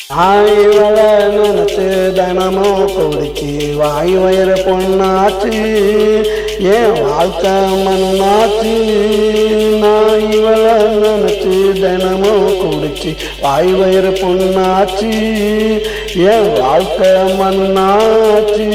ஆய்வள நினைச்சு தினமும் குடிச்சு வாய் வயிறு பொண்ணாச்சு ஏன் வாழ்க்கை மண்ணாச்சு. நான் இவள நினைச்சு தினமும் குடிச்சு வாய் வயிறு பொண்ணாச்சு ஏன் வாழ்க்கை மண்ணாச்சு.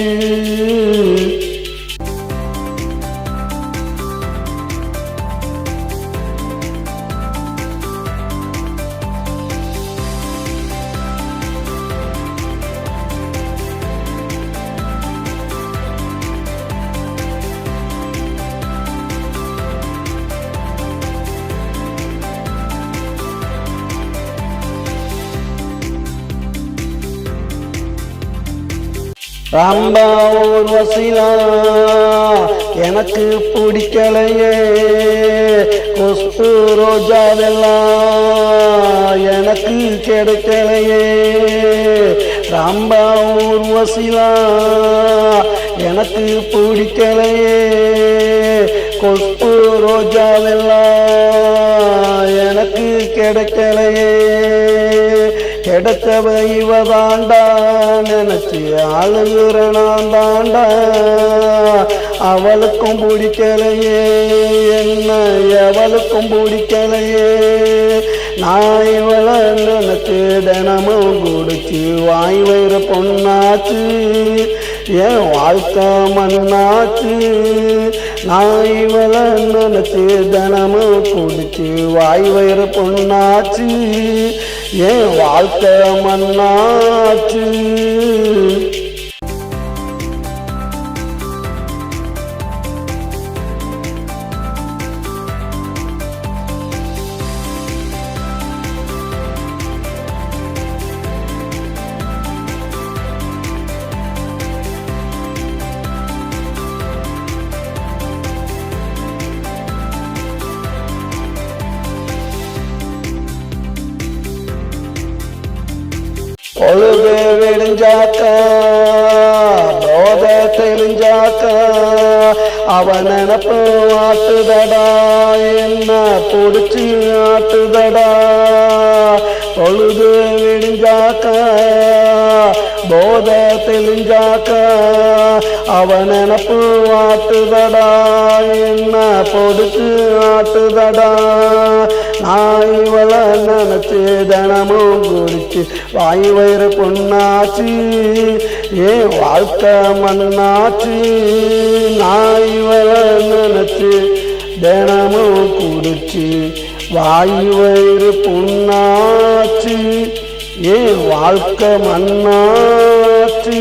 ராம்பா ஊர்வசிலா எனக்கு பிடிக்கலையே, கொஸ்து ரோஜாவெல்லாம் எனக்கு கிடைக்கலையே. ராம்பா ஊர்வசிலா எனக்கு பிடிக்கலையே, கொஸ்து ரோஜாவெல்லாம் எனக்கு கிடைக்கலையே. கிடைத்தவ இவ தாண்டா நினைச்சு ஆளுகிற நான் தாண்டா, அவளுக்கும் பிடிக்கலையே என்ன எவளுக்கும் பிடிக்கலையே. நான் இவள நினைச்சு தினமும் குடிச்சு வாய் வயிறு பொண்ணாச்சு என் வாழ்க்கை மண்ணாச்சு. நான் இவள நினைச்சு தினமும் குடிச்சு வாய் வயிறு பொண்ணாச்சு ஏன் வாழ்க்கை மண்ணாச்சு. பொழுது விடிஞ்சாக்கா போத தெரிஞ்சாக்கா அவன் நினப்பு ஆட்டுதடா என்ன பிடிச்சி ஆட்டுதடா. பொழுது விடிஞ்சாக்கா போத தெளிஞ்சாக்கா அவன் நினப்பு ஆட்டுதடா என்ன பொடிச்சு ஆட்டுதடா. நான் இவள நினைச்சு தினமும் குடிச்சு வாய் வயிறு பொண்ணாச்சு ஏன் வாழ்க்கை மண்ணாச்சு. நான் இவள நினைச்சு தினமும் குடிச்சு வாய் வயிறு பொண்ணாச்சு ஏன் வாழ்க்கை மண்ணாச்சு.